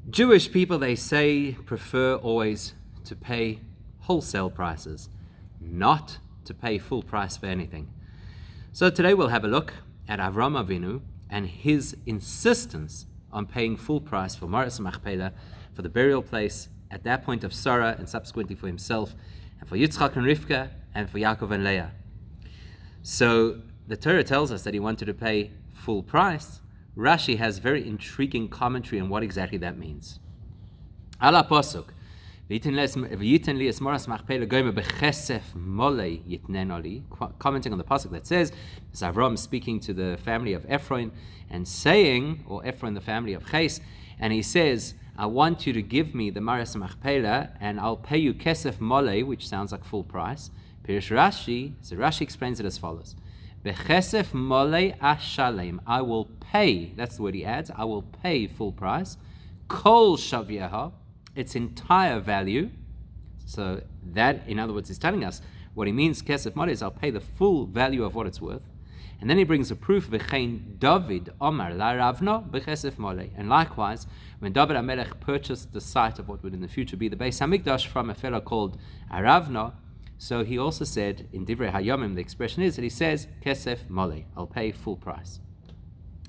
Jewish people, they say, prefer always to pay wholesale prices, not to pay full price for anything. So today we'll have a look at Avraham Avinu and his insistence on paying full price for Cave of Machpela, for the burial place at that point of Sarah and subsequently for himself, and for Yitzchak and Rivka, and for Yaakov and Leah. So the Torah tells us that he wanted to pay full price. Rashi has very intriguing commentary on what exactly that means. Ala posuk, commenting on the pasuk that says, it's Avraham speaking to the family of Ephraim and saying, or Ephraim the family of Chayei, and he says, I want you to give me the Maras Machpela and I'll pay you kesef mole, which sounds like full price. Pirish Rashi, so Rashi explains it as follows. Bechesef mole ashalem, I will pay, that's the word he adds, I will pay full price. Kol shavyeha, its entire value. So that, in other words, is telling us what he means, kesef mole, is I'll pay the full value of what it's worth. And then he brings a proof, V'chein David Omar la Ravno b'chesef mole. And likewise, when David HaMelech purchased the site of what would in the future be the Beis HaMikdash from a fellow called Aravno, so he also said, in Divrei Hayomim, the expression is that he says, kesef mole, I'll pay full price.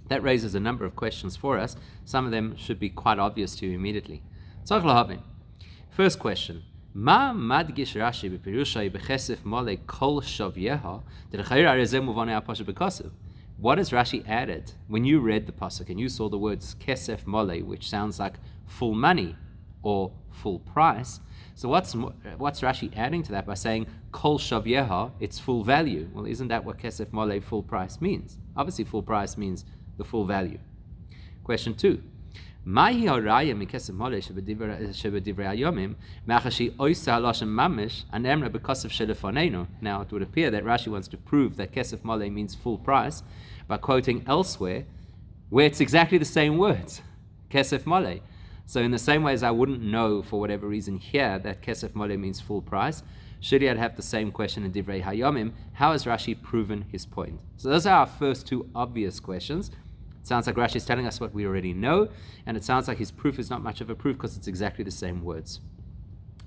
That raises a number of questions for us. Some of them should be quite obvious to you immediately. First question, Ma madgish Rashi b'pirushay b'chesef mole kol shavyeha d'chayir arezeh muvanei ha'pasuk b'kasev. What has Rashi added when you read the pasuk and you saw the words kesef mole, which sounds like full money or full price? So what's Rashi adding to that by saying kol shavyeha, it's full value? Well, isn't that what kesef mole, full price, means? Obviously, full price means the full value. Question 2. Now it would appear that Rashi wants to prove that kesef mole means full price by quoting elsewhere where it's exactly the same words, kesef mole. So in the same way as I wouldn't know for whatever reason here that kesef mole means full price, should he have the same question in Divrei Hayomim, how has Rashi proven his point? So those are our first two obvious questions. Sounds like Rashi is telling us what we already know, and it sounds like his proof is not much of a proof because it's exactly the same words.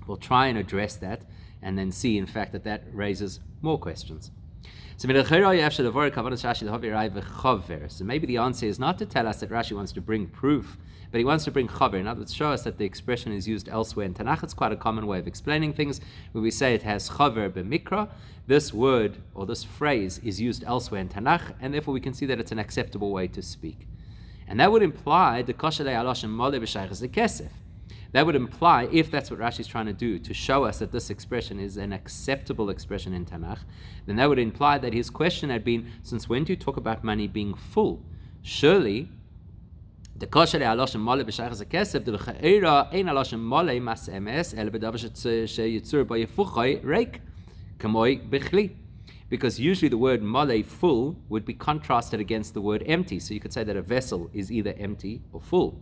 We'll try and address that and then see, in fact, that raises more questions. So maybe the answer is not to tell us that Rashi wants to bring proof, but he wants to bring chaver. In other words, show us that the expression is used elsewhere in Tanakh. It's quite a common way of explaining things. When we say it has chaver b'mikra, this word or this phrase is used elsewhere in Tanakh, and therefore we can see that it's an acceptable way to speak. And that would imply the koshelei aloshem mole b'shaychus lekesef. That would imply, if that's what Rashi is trying to do, to show us that this expression is an acceptable expression in Tanakh, then that would imply that his question had been, since when do you talk about money being full? Surely, the kosher aloshem mole b'shaychus lekesef the l'cha'ira ein aloshem mole mas emes el b'davar sheyitzur b'yefuchay reik kamoi b'chli. Because usually the word mole, full, would be contrasted against the word empty. So you could say that a vessel is either empty or full.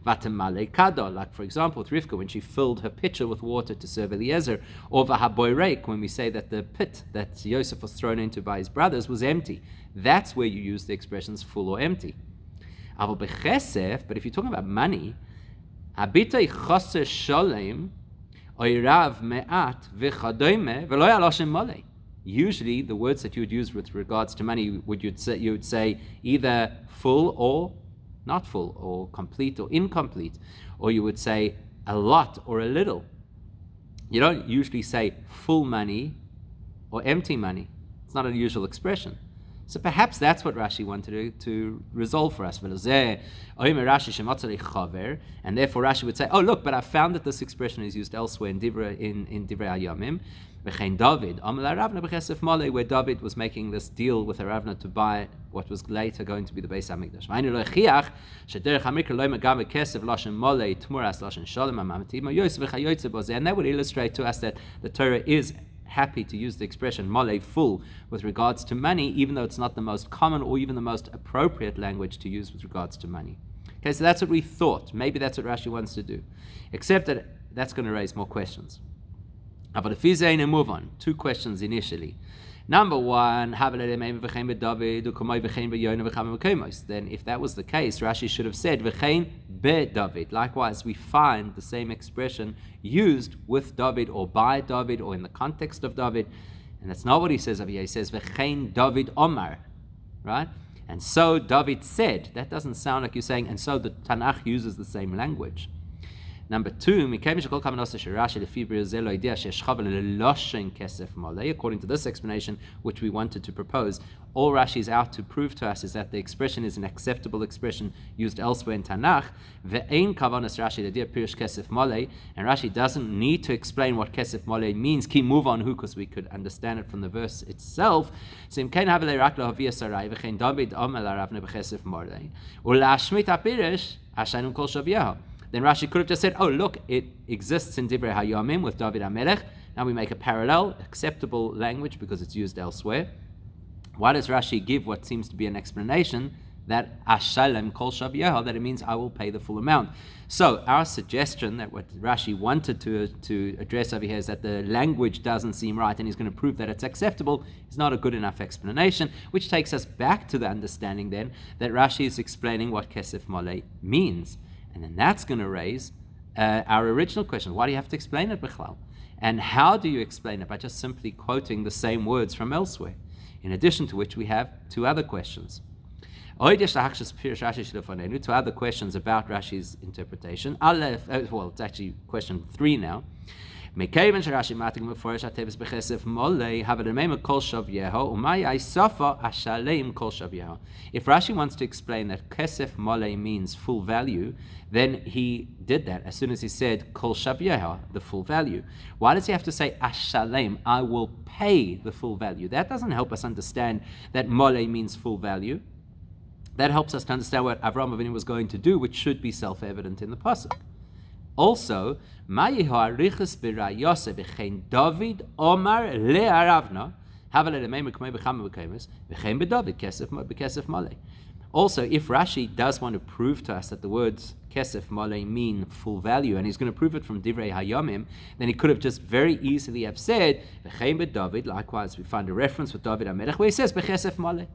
Vatamale kado, like for example with Rivka when she filled her pitcher with water to serve Eliezer, or vahaboireik when we say that the pit that Yosef was thrown into by his brothers was empty. That's where you use the expressions full or empty. But if you're talking about money, habitay chaser sholem oirav me'at v'chadoime v'lo yaloshem mole. Usually the words that you would use with regards to money you would say either full or not full, or complete or incomplete, or you would say a lot or a little. You don't usually say full money or empty money. It's not a usual expression. So perhaps that's what Rashi wanted to resolve for us. And therefore Rashi would say, oh look, but I found that this expression is used elsewhere in Divrei Hayomim. David, where David was making this deal with Aravna to buy what was later going to be the Beis HaMikdash. And that would illustrate to us that the Torah is happy to use the expression mole, full, with regards to money, even though it's not the most common or even the most appropriate language to use with regards to money. Okay, so that's what we thought. Maybe that's what Rashi wants to do. Except that that's going to raise more questions. But if he's and move on, two questions initially. Number one, then if that was the case, Rashi should have said v'chein be David. Likewise, we find the same expression used with David or by David or in the context of David, and that's not what he says over here. He says v'chein David Omar, right? And so David said. That doesn't sound like you're saying. And so the Tanakh uses the same language. Number two, according to this explanation, which we wanted to propose, all Rashi is out to prove to us is that the expression is an acceptable expression used elsewhere in Tanakh. And Rashi doesn't need to explain what kesef mole means. Ki move on who, because we could understand it from the verse itself. So then Rashi could have just said, oh, look, it exists in Divrei Hayomim with David HaMelech. Now we make a parallel, acceptable language because it's used elsewhere. Why does Rashi give what seems to be an explanation that Ashalem Kol Shav Yeho, that it means I will pay the full amount? So our suggestion that what Rashi wanted to address over here is that the language doesn't seem right and he's going to prove that it's acceptable is not a good enough explanation, which takes us back to the understanding then that Rashi is explaining what Kesef Mole means. And then that's going to raise our original question. Why do you have to explain it, Bichlal? And how do you explain it? By just simply quoting the same words from elsewhere. In addition to which, we have two other questions. Two other questions about Rashi's interpretation. Well, it's actually question 3 now. If Rashi wants to explain that kesef mole means full value, then he did that as soon as he said kol shav yeho, the full value. Why does he have to say ashalem, I will pay the full value? That doesn't help us understand that mole means full value. That helps us to understand what Avraham Avinu was going to do, which should be self-evident in the pasuk. Also, David Omar le'aravna also, if Rashi does want to prove to us that the words kesef mole mean full value, and he's going to prove it from Divrei Hayomim, then he could have just very easily have said v'chein beDavid. Likewise, we find a reference with David HaMelech where he says b'chesef mole.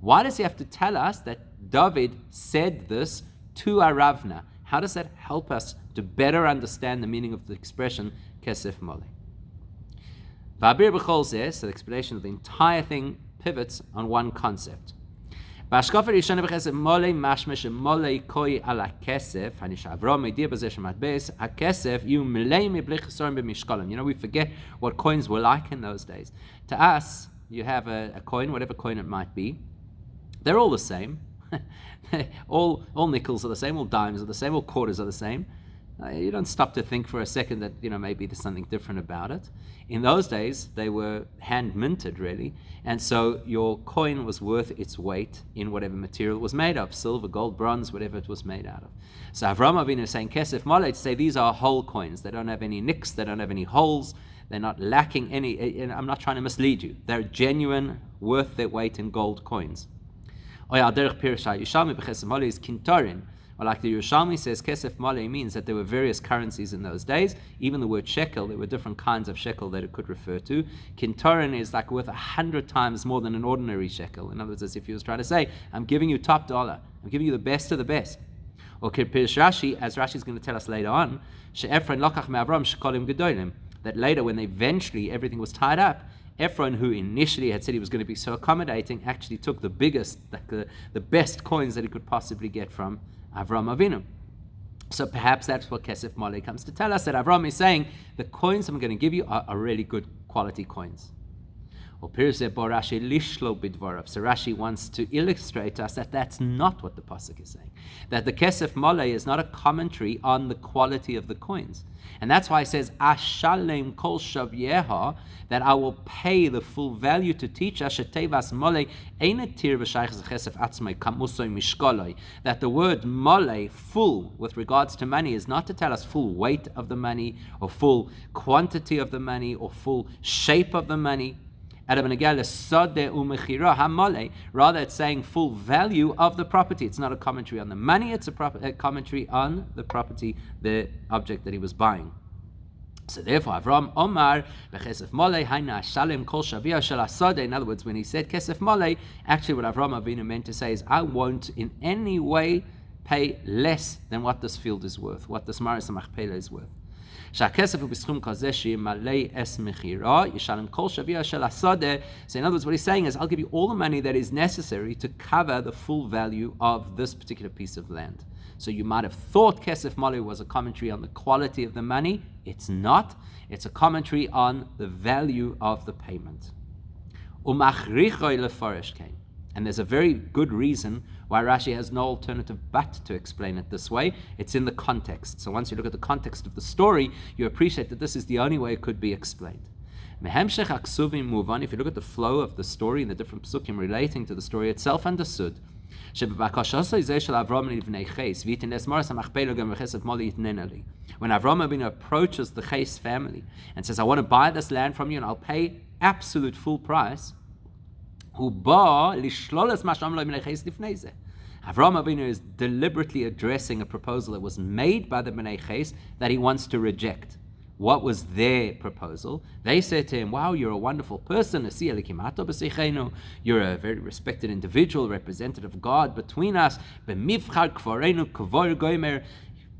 Why does he have to tell us that David said this to Aravna? How does that help us to better understand the meaning of the expression kesef mole? V'abir b'chol zeh, so the explanation of the entire thing pivots on one concept. B'ashkafa rishona b'chesef mole mashmesh mole koi ala kesef hanish Avraham idea b'zeh shematbeis hakesef yu milei mibli chesarim b'mishkalim. You know, we forget what coins were like in those days. To us, you have a coin, whatever coin it might be. They're all the same. all nickels are the same, all dimes are the same, all quarters are the same. You don't stop to think for a second that, maybe there's something different about it. In those days, they were hand minted, really, and so your coin was worth its weight in whatever material it was made of, silver, gold, bronze, whatever it was made out of. So Avraham Avinu is saying, Kesef Mole, to say these are whole coins. They don't have any nicks, they don't have any holes, they're not lacking any, I'm not trying to mislead you. They're genuine, worth their weight in gold coins. Or like the Yerushalmi says, Kesef Mole means that there were various currencies in those days. Even the word shekel, there were different kinds of shekel that it could refer to. Kintarin is like worth 100 times more than an ordinary shekel. In other words, as if he was trying to say, I'm giving you top dollar. I'm giving you the best of the best. Or Kirpish Rashi, as Rashi is going to tell us later on, that later when eventually everything was tied up, Ephron, who initially had said he was going to be so accommodating, actually took the biggest, the best coins that he could possibly get from Avraham Avinu. So perhaps that's what Kesef Mole comes to tell us, that Avraham is saying, the coins I'm going to give you are really good quality coins. So Rashi wants to illustrate to us that that's not what the pasuk is saying. That the Kesef Mole is not a commentary on the quality of the coins. And that's why it says, Ashalem kol shav yeha, that I will pay the full value to teach us, that the word mole, full, with regards to money, is not to tell us full weight of the money, or full quantity of the money, or full shape of the money. Rather, it's saying full value of the property. It's not a commentary on the money, it's a commentary on the property, the object that he was buying. So therefore, Avraham Omar bechesef molei haina shalem kol shavia shel asade. In other words, when he said kesef molei, actually what Avraham Avinu meant to say is, I won't in any way pay less than what this field is worth, what this Cave of Machpela is worth. שהכסף הוא בסכום כזה שימלא אס מחירה, ישלם כל שביע של השדה. So in other words, what he's saying is, I'll give you all the money that is necessary to cover the full value of this particular piece of land. So you might have thought Kesef Mole was a commentary on the quality of the money. It's not. It's a commentary on the value of the payment. And there's a very good reason why Rashi has no alternative but to explain it this way. It's in the context. So once you look at the context of the story, you appreciate that this is the only way it could be explained. If you look at the flow of the story and the different psukim relating to the story itself, understood. When Avraham Avinu approaches the Chayei family and says, I want to buy this land from you and I'll pay absolute full price, Avraham Avinu is deliberately addressing a proposal that was made by the Bnei Chayei that he wants to reject. What was their proposal? They said to him, wow, you're a wonderful person. You're a very respected individual, representative of God between us.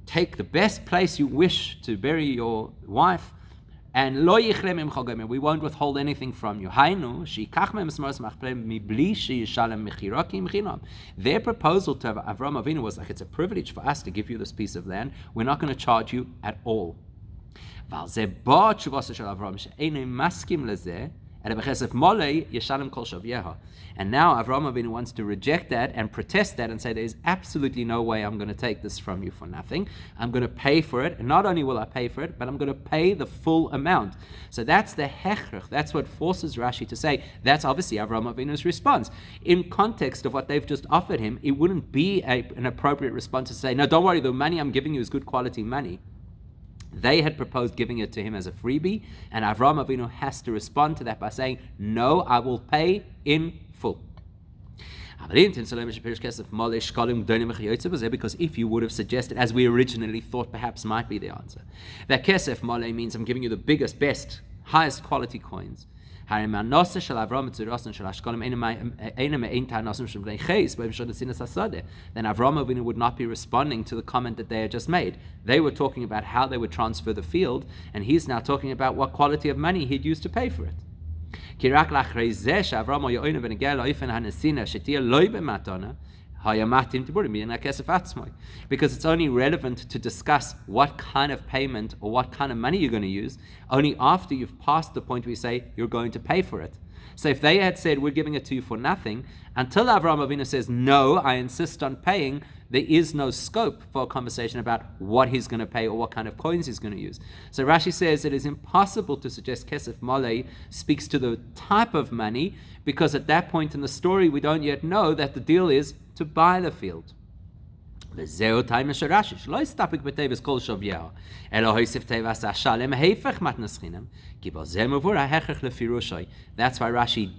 Take the best place you wish to bury your wife, and we won't withhold anything from you. Their proposal to Avraham Avinu was like, it's a privilege for us to give you this piece of land. We're not going to charge you at all. And now Avraham Avinu wants to reject that and protest that and say, there is absolutely no way I'm going to take this from you for nothing. I'm going to pay for it. And not only will I pay for it, but I'm going to pay the full amount. So that's the hechrich. That's what forces Rashi to say, that's obviously Avraham Avinu's response. In context of what they've just offered him, it wouldn't be an appropriate response to say, no, don't worry, the money I'm giving you is good quality money. They had proposed giving it to him as a freebie, and Avraham Avinu has to respond to that by saying, no, I will pay in full. Because if you would have suggested, as we originally thought perhaps might be the answer, that kesef mole means I'm giving you the biggest, best, highest quality coins, then Avraham Avinu would not be responding to the comment that they had just made. They were talking about how they would transfer the field, and he's now talking about what quality of money he'd use to pay for it. Because it's only relevant to discuss what kind of payment or what kind of money you're going to use only after you've passed the point where you say you're going to pay for it. So if they had said, we're giving it to you for nothing, until Avraham Avinu says, no, I insist on paying, there is no scope for a conversation about what he's going to pay or what kind of coins he's going to use. So Rashi says it is impossible to suggest Kesef Mole speaks to the type of money, because at that point in the story, we don't yet know that the deal is to buy the field. That's why Rashi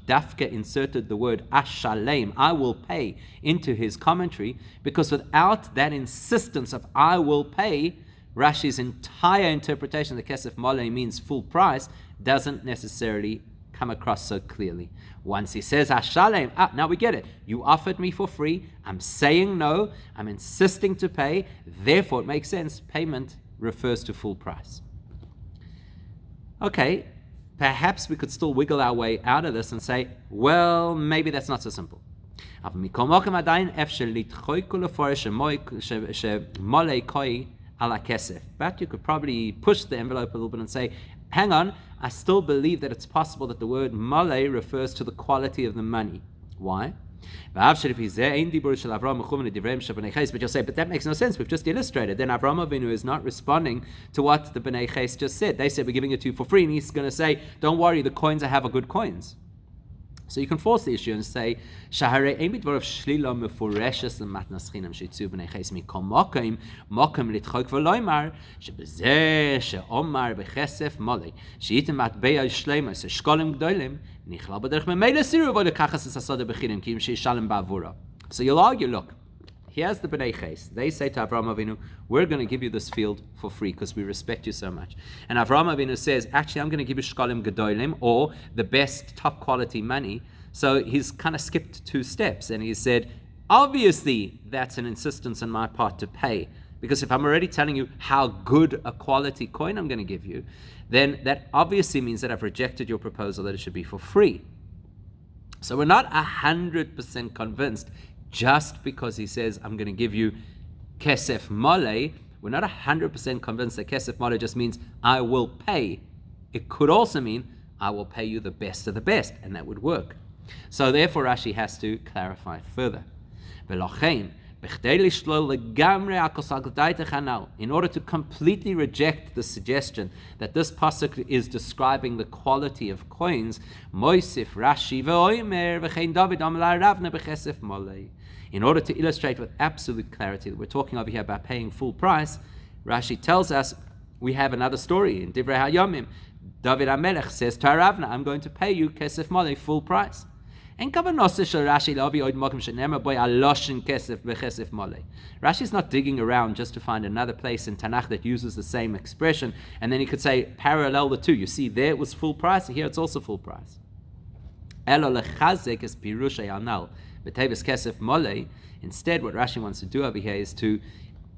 dafka inserted the word ashalem, I will pay, into his commentary, because without that insistence of I will pay, Rashi's entire interpretation of the Kesef Mole means full price doesn't necessarily come across so clearly. Once he says Hashalem, now we get it. You offered me for free. I'm saying no. I'm insisting to pay. Therefore, it makes sense. Payment refers to full price. Okay, perhaps we could still wiggle our way out of this and say, well, maybe that's not so simple. But you could probably push the envelope a little bit and say, hang on, I still believe that it's possible that the word male refers to the quality of the money. Why? But you'll say, but that makes no sense. We've just illustrated. Then Avraham Avinu is not responding to what the Bnei Chayei just said. They said, we're giving it to you for free. And he's going to say, don't worry, the coins I have are good coins. So you can force the issue and say, Shahare ein bidvar of shlila meforeshes lematnas chinam sheitzu b'nei chayes mikom mokim litchok v'loymar shebezeh she'omar b'chesef mole she'item matbeya shleima sheshkolim gdolim nichlal b'derech memele siru v'olekachas es asada b'chirim kim she'ishalem ba'avura. So you'll argue, look, here's the Bnei Ches. They say to Avraham Avinu, we're going to give you this field for free because we respect you so much. And Avraham Avinu says, actually, I'm going to give you shkalim gedolim, or the best top quality money. So he's kind of skipped 2 steps, and he said, obviously, that's an insistence on my part to pay. Because if I'm already telling you how good a quality coin I'm going to give you, then that obviously means that I've rejected your proposal that it should be for free. So we're not 100% convinced just because he says, I'm going to give you kesef mole. We're not 100% convinced that kesef mole just means I will pay. It could also mean I will pay you the best of the best, and that would work. So therefore Rashi has to clarify further. In order to completely reject the suggestion that this pasuk is describing the quality of coins, Moisif Rashi ve'oimer v'chein David amar Ravna b'chesef molei. In order to illustrate with absolute clarity that we're talking over here about paying full price, Rashi tells us we have another story in Divrei HaYomim. David HaMelech says to Ravna, I'm going to pay you kesef molei, full price. Rashi is not digging around just to find another place in Tanakh that uses the same expression, and then he could say parallel the two. You see, there it was full price, and here it's also full price. Instead, what Rashi wants to do over here is to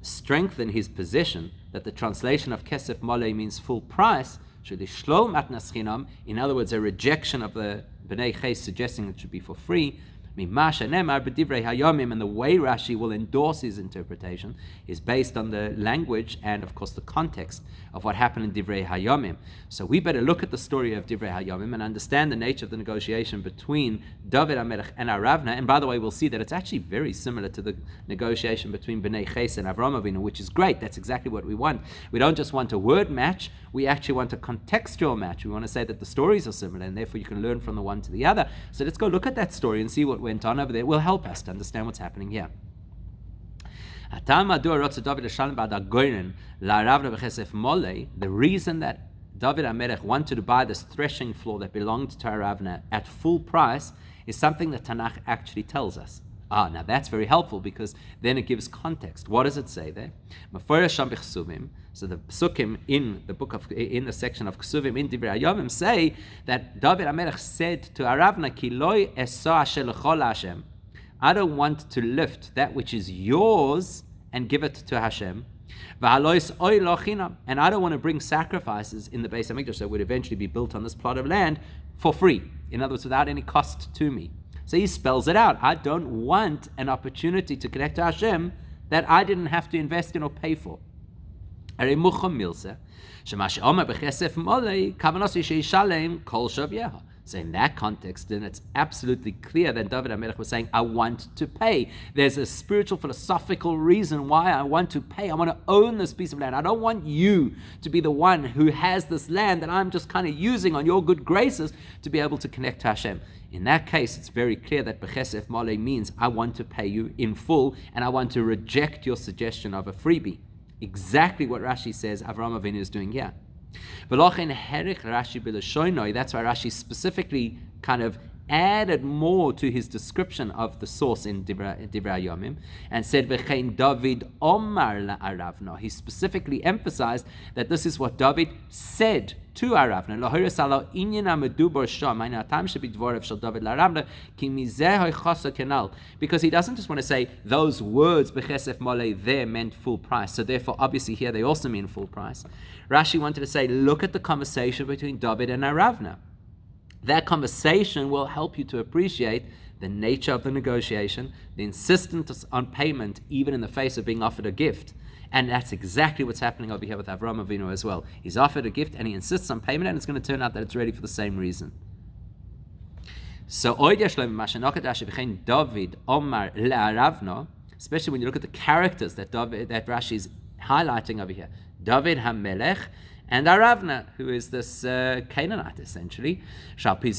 strengthen his position that the translation of kesef mole means full price. In other words, a rejection of the Bnei Ches suggesting it should be for free. And the way Rashi will endorse his interpretation is based on the language and, of course, the context of what happened in Divrei HaYomim. So we better look at the story of Divrei HaYomim and understand the nature of the negotiation between David HaMelech and Aravna. And by the way, we'll see that it's actually very similar to the negotiation between Bnei Ches and Avraham Avinu, which is great. That's exactly what we want. We don't just want a word match. We actually want a contextual match. We want to say that the stories are similar, and therefore you can learn from the one to the other. So let's go look at that story and see what went on over there. It will help us to understand what's happening here. The reason that David HaMelech wanted to buy this threshing floor that belonged to Aravna at full price is something that Tanakh actually tells us. Now that's very helpful because then it gives context. What does it say there? So the psukim in the section of Ksuvim in Divrei HaYomim say that David HaMelech said to Aravna, Ki loi esa asher l'chol Hashem. I don't want to lift that which is yours and give it to Hashem. And I don't want to bring sacrifices in the Beis HaMikdash that would eventually be built on this plot of land for free. In other words, without any cost to me. So he spells it out. I don't want an opportunity to connect to Hashem that I didn't have to invest in or pay for. So in that context, then it's absolutely clear that David HaMelech was saying, I want to pay. There's a spiritual, philosophical reason why I want to pay. I want to own this piece of land. I don't want you to be the one who has this land that I'm just kind of using on your good graces to be able to connect to Hashem. In that case, it's very clear that bechesef mole means I want to pay you in full and I want to reject your suggestion of a freebie. Exactly what Rashi says Avraham Avinu is doing here. That's why Rashi specifically kind of added more to his description of the source in Divrei HaYomim and said, V'chein David Omar la'Aravna. He specifically emphasized that this is what David said to Aravna. Because he doesn't just want to say those words, B'chesef mole, there meant full price. So therefore, obviously here they also mean full price. Rashi wanted to say, look at the conversation between David and Aravna. That conversation will help you to appreciate the nature of the negotiation, the insistence on payment, even in the face of being offered a gift. And that's exactly what's happening over here with Avraham Avinu as well. He's offered a gift and he insists on payment, and it's going to turn out that it's ready for the same reason. So, David Omar le'Aravna, especially when you look at the characters that Rashi is highlighting over here. David HaMelech and Aravna, who is this Canaanite, essentially. So it's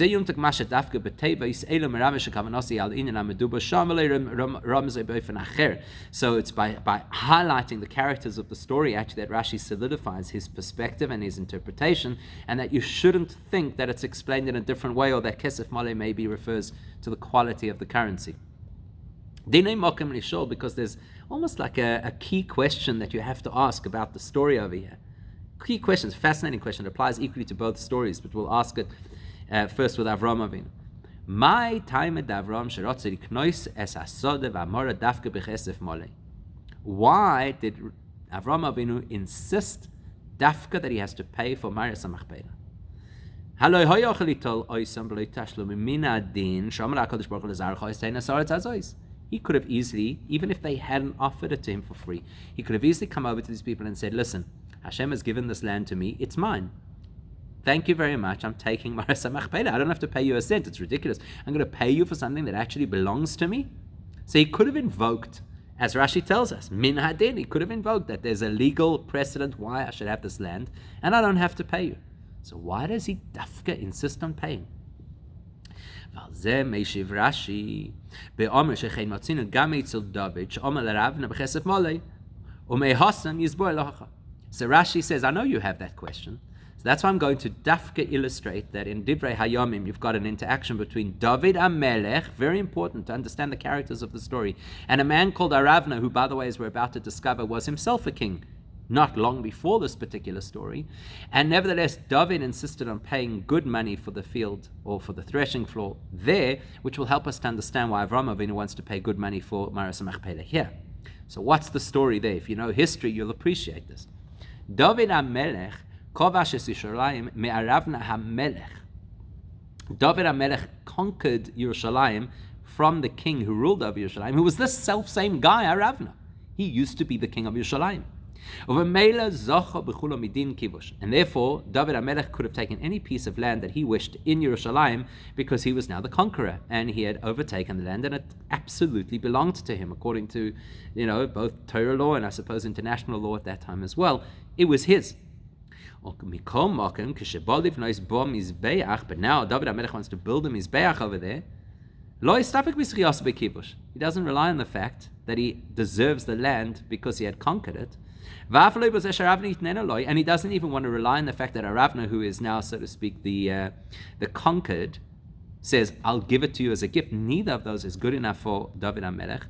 by highlighting the characters of the story, actually, that Rashi solidifies his perspective and his interpretation, and that you shouldn't think that it's explained in a different way, or that kesef mole maybe refers to the quality of the currency. Dinei Mokem Lishol, because there's almost like a key question that you have to ask about the story over here. Key question, fascinating question. It applies equally to both stories, but we'll ask it first with Avraham Avinu. My time at Avraham Sherotzei Knois es Asode v'Amora Dafke b'Chesef Mole. Why did Avraham Avinu insist dafka that he has to pay for Cave of Machpela? Haloi hoyochel itol oisam b'loi tashlum min adin shomar HaKadosh Baruch Hu l'zarcha oistein asaretz azois. He could have easily, even if they hadn't offered it to him for free, he could have easily come over to these people and said, listen, Hashem has given this land to me, it's mine. Thank you very much, I'm taking Cave of Machpela. I don't have to pay you a cent, it's ridiculous. I'm going to pay you for something that actually belongs to me. So he could have invoked, as Rashi tells us, min hadin, he could have invoked that there's a legal precedent why I should have this land, and I don't have to pay you. So why does he dafka insist on paying? So Rashi says, I know you have that question. So that's why I'm going to dafka illustrate that in Divrei Hayomim you've got an interaction between David HaMelech, very important to understand the characters of the story, and a man called Aravna, who, by the way, as we're about to discover, was himself a king not long before this particular story. And nevertheless, David insisted on paying good money for the field or for the threshing floor there, which will help us to understand why Avraham Avinu wants to pay good money for Cave of Machpela here. So what's the story there? If you know history, you'll appreciate this. David HaMelech kovash es Yerushalayim me'aravna HaMelech. David HaMelech conquered Yerushalayim from the king who ruled over Yerushalayim, who was this self-same guy, Aravna. He used to be the king of Yerushalayim. And therefore, David HaMelech could have taken any piece of land that he wished in Yerushalayim because he was now the conqueror and he had overtaken the land and it absolutely belonged to him according to, both Torah law and I suppose international law at that time as well. It was his. But now David HaMelech wants to build a Mizbeach over there. He doesn't rely on the fact that he deserves the land because he had conquered it. And he doesn't even want to rely on the fact that Aravna, who is now, so to speak, the conquered, says, I'll give it to you as a gift. Neither of those is good enough for David HaMelech.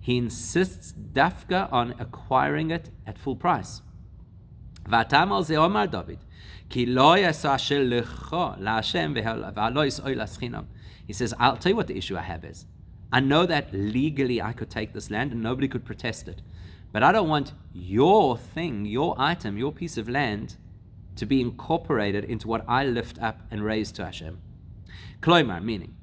He insists dafka on acquiring it at full price. He says, I'll tell you what the issue I have is. I know that legally I could take this land and nobody could protest it. But I don't want your thing, your item, your piece of land to be incorporated into what I lift up and raise to Hashem. Kloimar, meaning,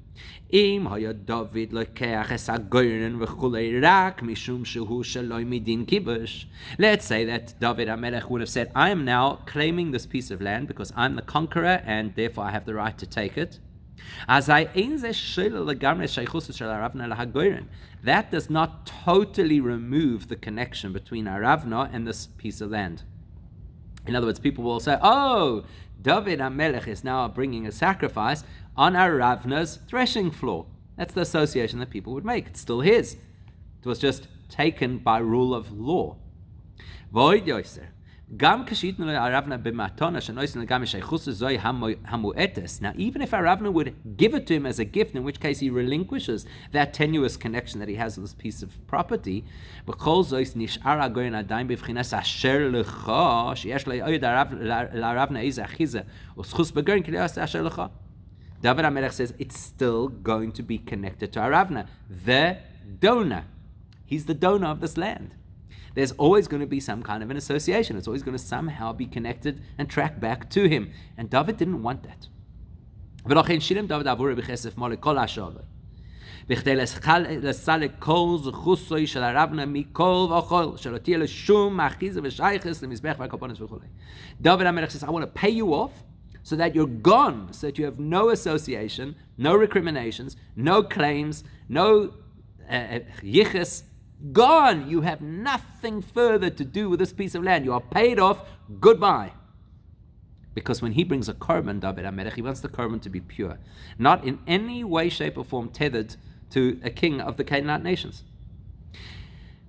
let's say that David HaMelech would have said, I am now claiming this piece of land because I'm the conqueror and therefore I have the right to take it. That does not totally remove the connection between Aravna and this piece of land. In other words, people will say, oh, David HaMelech is now bringing a sacrifice on Aravna's threshing floor. That's the association that people would make. It's still his. It was just taken by rule of law. Void yoiser. Now, even if Aravna would give it to him as a gift, in which case he relinquishes that tenuous connection that he has with this piece of property, David HaMelech says it's still going to be connected to Aravna, the donor. He's the donor of this land. There's always going to be some kind of an association. It's always going to somehow be connected and track back to him. And David didn't want that. David HaMelech says, I want to pay you off so that you're gone, so that you have no association, no recriminations, no claims, no yichus. Gone. You have nothing further to do with this piece of land. You are paid off. Goodbye. Because when he brings a korban, David HaMelech, he wants the korban to be pure, not in any way, shape, or form tethered to a king of the Canaanite nations.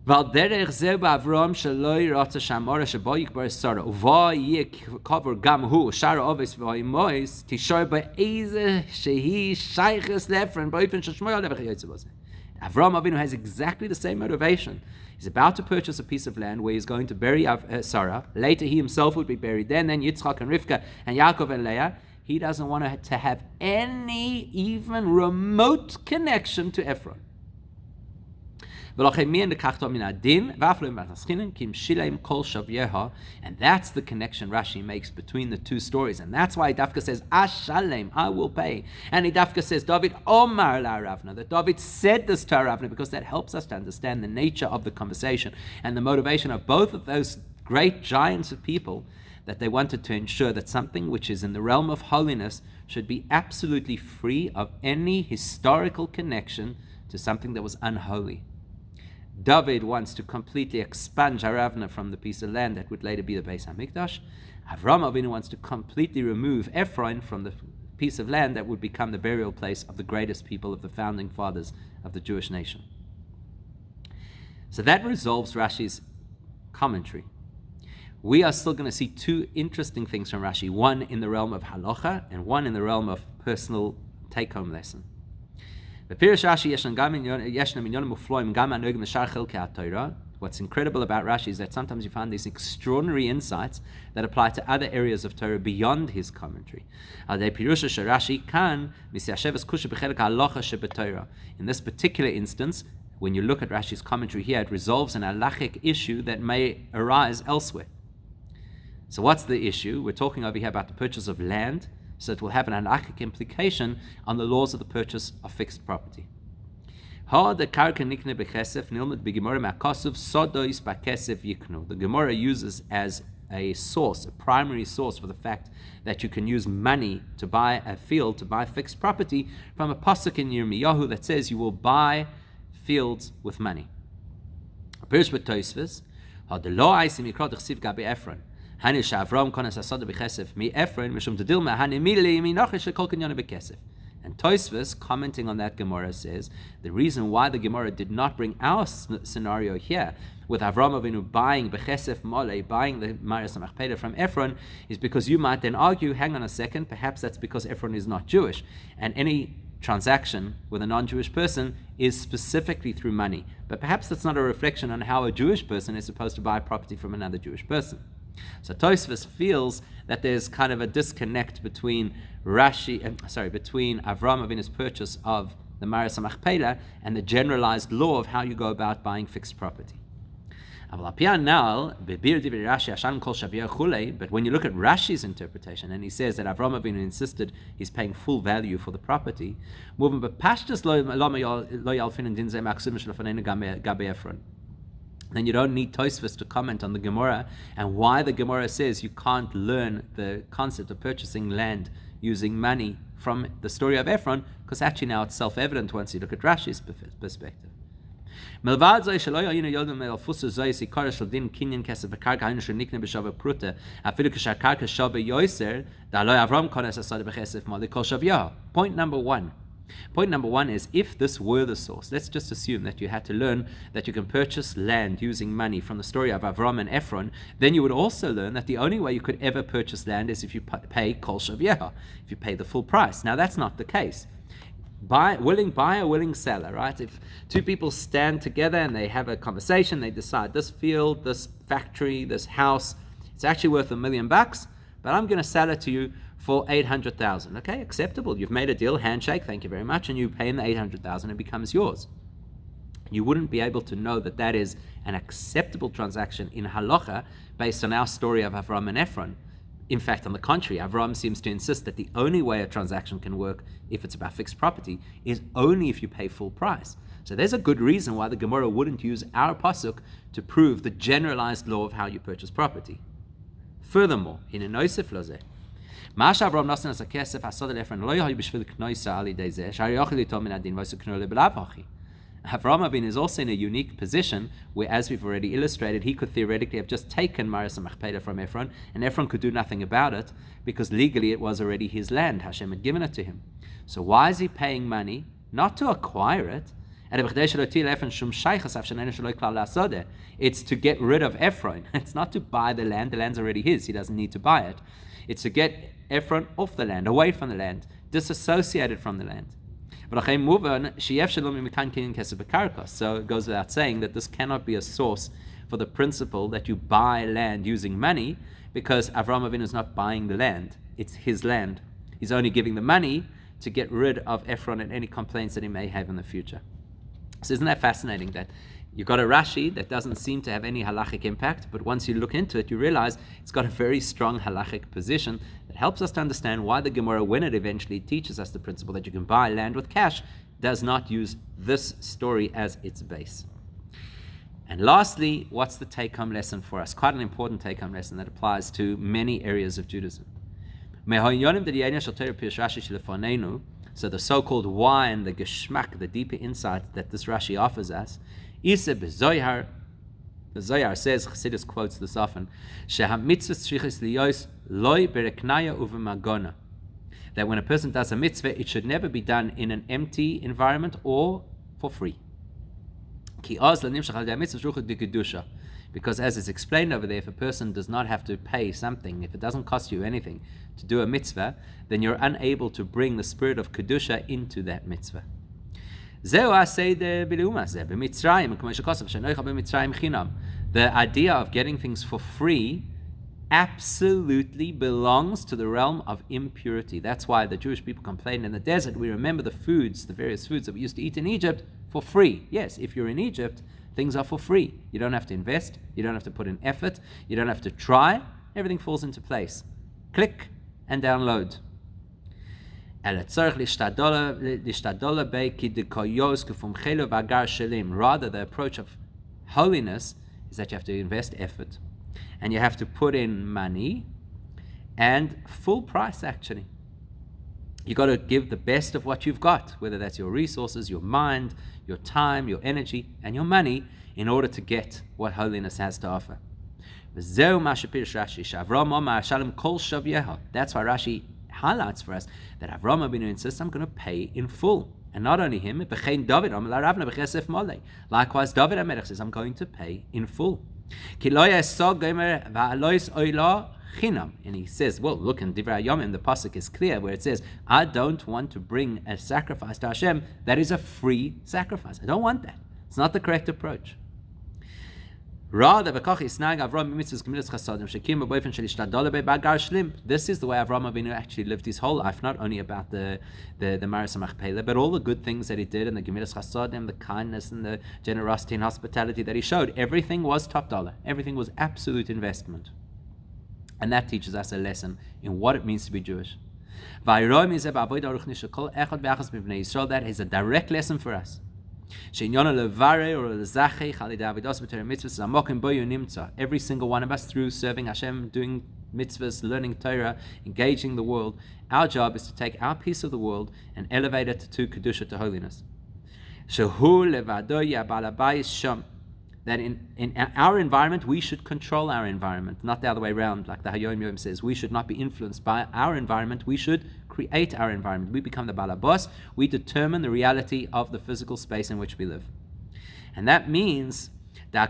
ועל דרך זה באברהם שלא ירצה שהמורה שבו יקבר שרה, ובו יהיה קבור גם הוא, שאר האובס והאימויס, תישאר באיזה שהיא שייכס לאפרון, באופן ששמוע עליו וכיוצא בזה. Avraham Avinu has exactly the same motivation. He's about to purchase a piece of land where he's going to bury Sarah. Later he himself would be buried. Then Yitzchak and Rivka and Yaakov and Leah. He doesn't want to have any even remote connection to Ephron. And that's the connection Rashi makes between the two stories. And that's why Dafka says, Ashalem, I will pay. And Dafka says, David Omar la Ravna, that David said this to Ravna, because that helps us to understand the nature of the conversation and the motivation of both of those great giants of people, that they wanted to ensure that something which is in the realm of holiness should be absolutely free of any historical connection to something that was unholy. David wants to completely expunge Aravna from the piece of land that would later be the Beis HaMikdash. Avraham Avinu wants to completely remove Ephron from the piece of land that would become the burial place of the greatest people, of the founding fathers of the Jewish nation. So that resolves Rashi's commentary. We are still going to see two interesting things from Rashi, one in the realm of halacha and one in the realm of personal take-home lesson. What's incredible about Rashi is that sometimes you find these extraordinary insights that apply to other areas of Torah beyond his commentary. In this particular instance, when you look at Rashi's commentary here, it resolves an halachic issue that may arise elsewhere. So what's the issue? We're talking over here about the purchase of land, so it will have an halachic implication on the laws of the purchase of fixed property. The Gemara uses as a source, a primary source for the fact that you can use money to buy a field, to buy fixed property, from a pasuk in Yirmiyahu that says you will buy fields with money. And Tosfos, commenting on that Gemara, says the reason why the Gemara did not bring our scenario here with Avraham Avinu buying bechesef mole, buying the Maris Machpela from Ephron, is because you might then argue, hang on a second, perhaps that's because Ephron is not Jewish, and any transaction with a non-Jewish person is specifically through money. But perhaps that's not a reflection on how a Jewish person is supposed to buy property from another Jewish person. So Tosfos feels that there's kind of a disconnect between between Avraham Avinu's purchase of the Maris Machpela and the generalized law of how you go about buying fixed property. But when you look at Rashi's interpretation, and he says that Avraham Avinu insisted he's paying full value for the property, then you don't need Tosfos to comment on the Gemara and why the Gemara says you can't learn the concept of purchasing land using money from the story of Ephron, because actually now it's self-evident once you look at Rashi's perspective. Point number one. Point number one is, if this were the source, let's just assume that you had to learn that you can purchase land using money from the story of Avram and Ephron, then you would also learn that the only way you could ever purchase land is if you pay kol shavyeha, if you pay the full price. Now that's not the case. Buyer, willing seller, right? If two people stand together and they have a conversation, they decide this field, this factory, this house, it's actually worth $1 million, but I'm going to sell it to you for 800,000. Okay, acceptable. You've made a deal, handshake, thank you very much, and you pay in the 800,000, it becomes yours. You wouldn't be able to know that that is an acceptable transaction in halacha based on our story of Avram and Ephron. In fact, on the contrary, Avram seems to insist that the only way a transaction can work, if it's about fixed property, is only if you pay full price. So there's a good reason why the Gemara wouldn't use our pasuk to prove the generalized law of how you purchase property. Furthermore, in an Osef Lozeh, Avraham Avinu is also in a unique position where, as we've already illustrated, he could theoretically have just taken Maris Machpela from Ephron, and Ephron could do nothing about it because legally it was already his land. Hashem had given it to him. So why is he paying money? Not to acquire it, It's to get rid of Ephron. It's not to buy the land. The land's already his. He doesn't need to buy it. It's to get Ephron off the land, away from the land, disassociated from the land. So it goes without saying that this cannot be a source for the principle that you buy land using money, because Avraham Avinu is not buying the land. It's his land. He's only giving the money to get rid of Ephron and any complaints that he may have in the future. So isn't that fascinating that you've got a Rashi that doesn't seem to have any halachic impact, but once you look into it, you realize it's got a very strong halachic position that helps us to understand why the Gemara, when it eventually teaches us the principle that you can buy land with cash, does not use this story as its base. And lastly, what's the take-home lesson for us? Quite an important take-home lesson that applies to many areas of Judaism. So the so-called wine, the geschmack, the deeper insight that this Rashi offers us, the Zohar says, Chassidus quotes this often, that when a person does a mitzvah, it should never be done in an empty environment or for free. Because as it's explained over there, if a person does not have to pay something, if it doesn't cost you anything to do a mitzvah, then you're unable to bring the spirit of Kedusha into that mitzvah. The idea of getting things for free absolutely belongs to the realm of impurity. That's why the Jewish people complain in the desert. We remember the various foods that we used to eat in Egypt for free. Yes, if you're in Egypt, things are for free. You don't have to invest. You don't have to put in effort. You don't have to try. Everything falls into place. Click and download. Rather, the approach of holiness is that you have to invest effort. And you have to put in money and full price, actually. You've got to give the best of what you've got, whether that's your resources, your mind, your time, your energy, and your money, in order to get what holiness has to offer. That's why Rashi highlights for us that Avraham Avinu insists, I'm going to pay in full. And not only him, likewise David HaMelech says, I'm going to pay in full. And he says, well, look, in Divrei Hayomim, the pasuk is clear where it says, I don't want to bring a sacrifice to Hashem that is a free sacrifice. I don't want that. It's not the correct approach. Rather, this is the way Avraham Avinu actually lived his whole life, not only about the Cave of Machpela, but all the good things that he did, and the Gemilas Chasadim, the kindness and the generosity and hospitality that he showed. Everything was top dollar. Everything was absolute investment. And that teaches us a lesson in what it means to be Jewish. That is a direct lesson for us. Every single one of us, through serving Hashem, doing mitzvahs, learning Torah, engaging the world, our job is to take our piece of the world and elevate it to Kedusha, to holiness. That in our environment, we should control our environment, not the other way around, like the Hayom Yom says. We should not be influenced by our environment. We should create our environment. We become the balabos. We determine the reality of the physical space in which we live. And that means that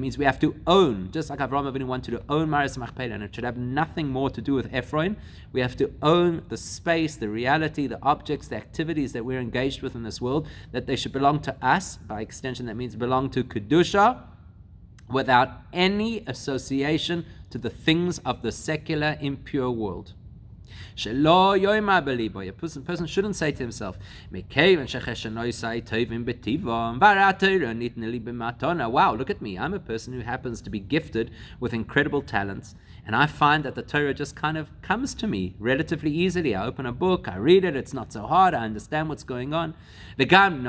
means we have to own, just like Avraham Avinu wanted to own Cave of Machpela, and it should have nothing more to do with Ephron. We have to own the space, the reality, the objects, the activities that we're engaged with in this world, that they should belong to us. By extension, that means belong to Kedusha, without any association to the things of the secular, impure world. A person shouldn't say to himself, wow, look at me, I'm a person who happens to be gifted with incredible talents, and I find that the Torah just kind of comes to me relatively easily. I open a book, I read it, it's not so hard, I understand what's going on. And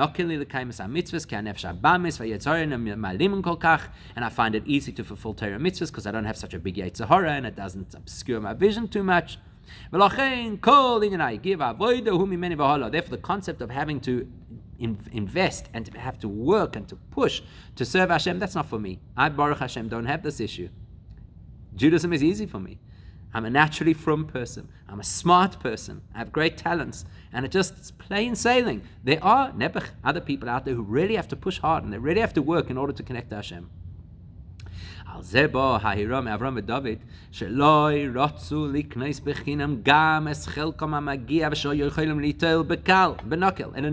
I find it easy to fulfill Torah mitzvahs because I don't have such a big Yetzer Hara and it doesn't obscure my vision too much. Therefore, the concept of having to invest and to have to work and to push to serve Hashem, that's not for me. I, Baruch Hashem, don't have this issue. Judaism is easy for me. I'm a naturally from person. I'm a smart person. I have great talents. And it's plain sailing. There are other people out there who really have to push hard and they really have to work in order to connect to Hashem. על זה בא ההירה מאברהם ודוד שלא רצו להיכנס בחינם גם את חלקם המגיע ושלא יכולים ליטול בקל, בנקל, and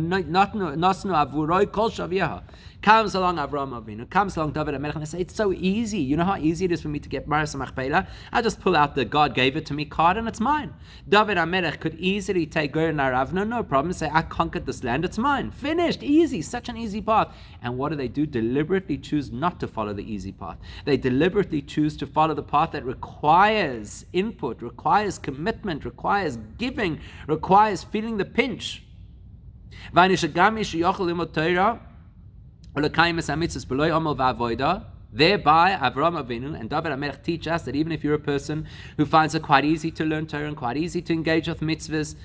נתנו עבורוי כל שוויה. Comes along Avraham Avinu, comes along David HaMelech, and they say, it's so easy. You know how easy it is for me to get Cave of Machpela? I just pull out the God gave it to me card and it's mine. David HaMelech could easily take Gur and Aravna, no problem, say, I conquered this land, it's mine. Finished, easy, such an easy path. And what do? Deliberately choose not to follow the easy path. They deliberately choose to follow the path that requires input, requires commitment, requires giving, requires feeling the pinch. Thereby, Avraham Avinu and David HaMelech teach us that even if you're a person who finds it quite easy to learn Torah and quite easy to engage with mitzvahs,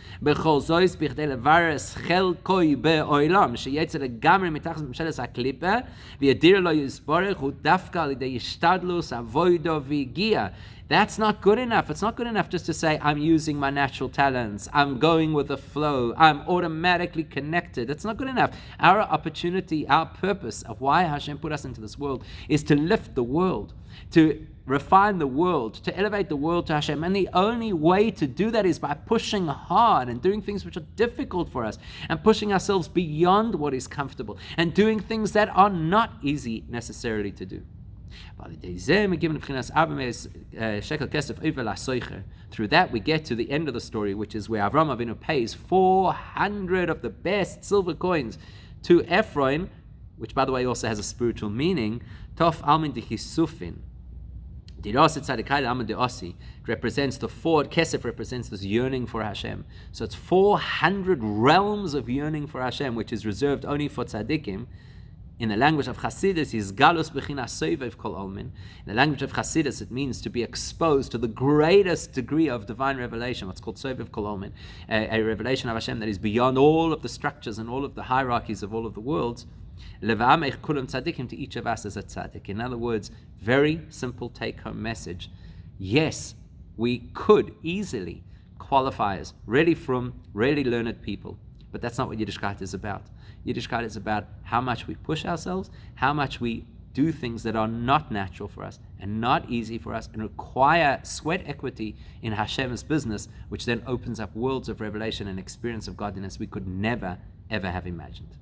that's not good enough. It's not good enough just to say, I'm using my natural talents, I'm going with the flow, I'm automatically connected. That's not good enough. Our opportunity, our purpose of why Hashem put us into this world is to lift the world, to refine the world, to elevate the world to Hashem. And the only way to do that is by pushing hard and doing things which are difficult for us and pushing ourselves beyond what is comfortable and doing things that are not easy necessarily to do. Through that we get to the end of the story, which is where Avraham Avinu pays 400 of the best silver coins to Ephron, which by the way also has a spiritual meaning. Tof almin dichisufin. Represents the forward. Kesef represents this yearning for Hashem. So it's 400 realms of yearning for Hashem, which is reserved only for tzaddikim. In the language of Chassidus, is galus b'chinas sovev kol olmin. In the language of Chassidus, it means to be exposed to the greatest degree of divine revelation, what's called sovev kol olmin, a revelation of Hashem that is beyond all of the structures and all of the hierarchies of all of the worlds. Leva'amech kulam tzaddikim, to each of us as a tzaddik. In other words, very simple take-home message. Yes, we could easily qualify as really learned people, but that's not what Yiddishkeit is about. Yiddishkeit is about how much we push ourselves, how much we do things that are not natural for us and not easy for us and require sweat equity in Hashem's business, which then opens up worlds of revelation and experience of godliness we could never, ever have imagined.